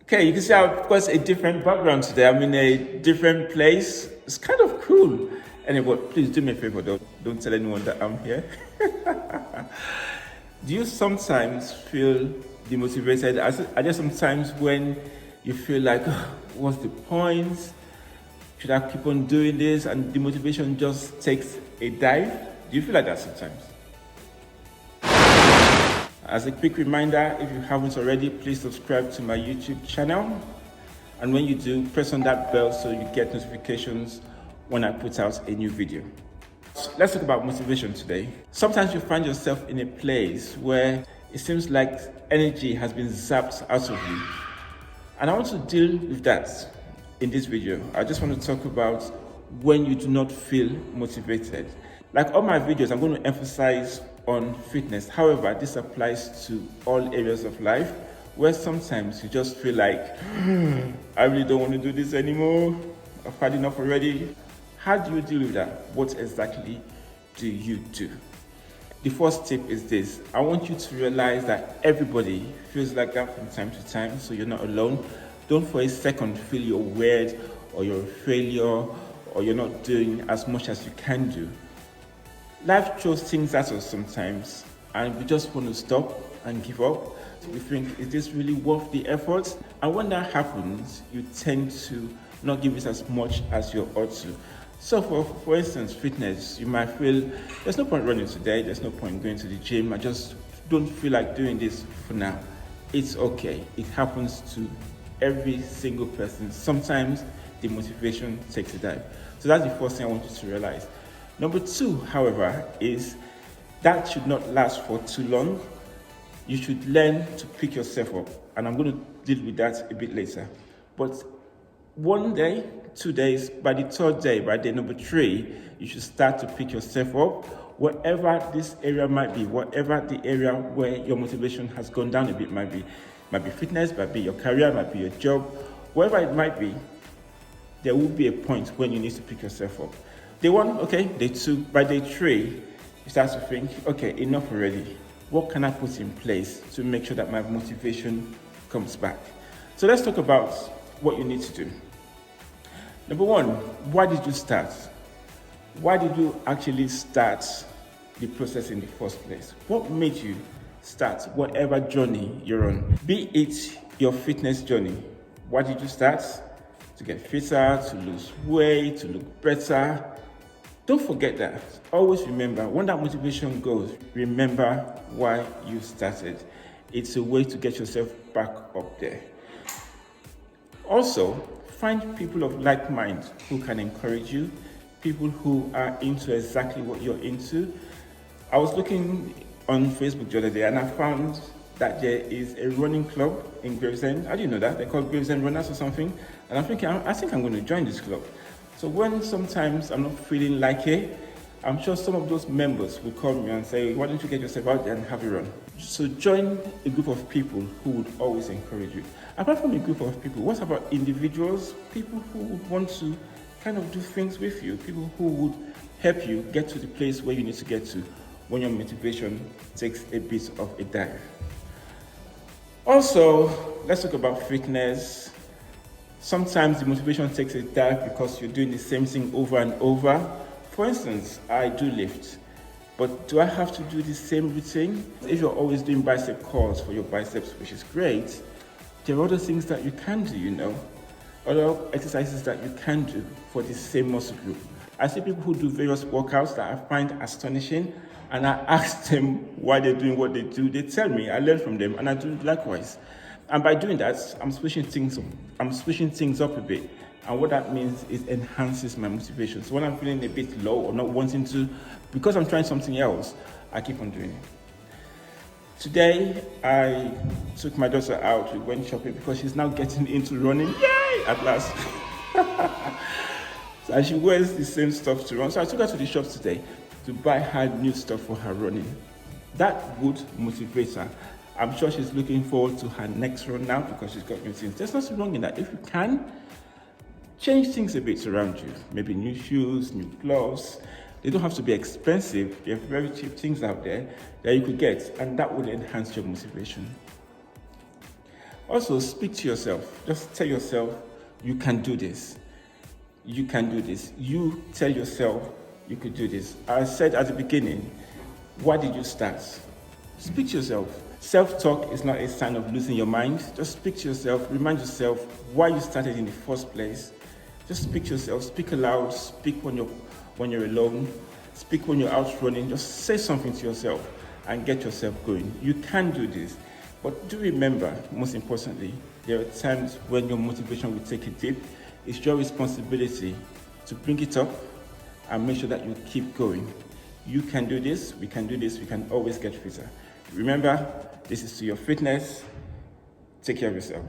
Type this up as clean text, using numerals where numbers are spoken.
Okay, you can see I've got a different background today. I'm in a different place. It's kind of cool. Anyway, please do me a favor, don't tell anyone that I'm here. Do you sometimes feel demotivated? Are there some times when you feel like, "Oh, what's the point? Should I keep on doing this?" And the motivation just takes a dive? Do you feel like that sometimes? As a quick reminder, if you haven't already, please subscribe to my YouTube channel. And when you do, press on that bell so you get notifications when I put out a new video. Let's talk about motivation today. Sometimes you find yourself in a place where it seems like energy has been zapped out of you. And I want to deal with that in this video. I just want to talk about when you do not feel motivated. Like all my videos, I'm going to emphasize on fitness. However, this applies to all areas of life where sometimes you just feel like, I really don't want to do this anymore. I've had enough already. How do you deal with that? What exactly do you do? The first tip is this. I want you to realize that everybody feels like that from time to time, so you're not alone. Don't for a second feel you're weird or you're a failure or you're not doing as much as you can do. Life throws things at us sometimes and we just want to stop and give up. So we think, is this really worth the effort? And when that happens, you tend to not give it as much as you ought to. So for instance, fitness, you might feel, there's no point running today, there's no point going to the gym, I just don't feel like doing this for now. It's okay, it happens to every single person. Sometimes the motivation takes a dive. So that's the first thing I want you to realize. Number two, however, is that should not last for too long. You should learn to pick yourself up. And I'm going to deal with that a bit later. But 1 day, 2 days, by the third day, by day number 3, you should start to pick yourself up. Whatever this area might be, whatever the area where your motivation has gone down a bit might be fitness, might be your career, might be your job, whatever it might be, there will be a point when you need to pick yourself up. Day 1, okay, day 2, by day 3, you start to think, okay, enough already. What can I put in place to make sure that my motivation comes back? So let's talk about what you need to do. Number 1, why did you start? Why did you actually start the process in the first place? What made you start whatever journey you're on? Be it your fitness journey. Why did you start? To get fitter, to lose weight, to look better. Don't forget that. Always remember, when that motivation goes, remember why you started. It's a way to get yourself back up there. Also, find people of like mind who can encourage you, people who are into exactly what you're into. I was looking on Facebook the other day and I found that there is a running club in Gravesend. I didn't know that. They're called Gravesend Runners or something. And I'm thinking, I think I'm going to join this club. So when sometimes I'm not feeling like it, I'm sure some of those members will call me and say, why don't you get yourself out there and have a run? So join a group of people who would always encourage you. Apart from a group of people, what about individuals? People who would want to kind of do things with you, people who would help you get to the place where you need to get to when your motivation takes a bit of a dive. Also, let's talk about fitness. Sometimes the motivation takes a dive because you're doing the same thing over and over. For instance, I do lift, but do I have to do the same routine? If you're always doing bicep curls for your biceps, which is great, there are other things that you can do, other exercises that you can do for the same muscle group. I see people who do various workouts that I find astonishing, and I ask them why they're doing what they do. They tell me, I learn from them, and I do likewise. And by doing that, I'm switching things up a bit. And what that means is enhances my motivation. So when I'm feeling a bit low or not wanting to, because I'm trying something else, I keep on doing it. Today, I took my daughter out. We went shopping because she's now getting into running. Yay! At last. And she wears the same stuff to run. So I took her to the shops today to buy her new stuff for her running. That would motivate her. I'm sure she's looking forward to her next run now because she's got new things. There's nothing wrong in that. If you can, change things a bit around you. Maybe new shoes, new gloves. They don't have to be expensive. There are very cheap things out there that you could get, and that will enhance your motivation. Also, speak to yourself. Just tell yourself, you can do this. You can do this. You tell yourself you could do this. I said at the beginning, why did you start? Speak to yourself. Self-talk is not a sign of losing your mind. Just speak to yourself. Remind yourself why you started in the first place. Just speak to yourself. Speak aloud. Speak when you're alone. Speak when you're out running. Just say something to yourself and get yourself going. You can do this. But do remember, most importantly, there are times when your motivation will take a dip. It's your responsibility to bring it up and make sure that you keep going. You can do this, we can do this, we can always get fitter. Remember, this is to your fitness. Take care of yourself.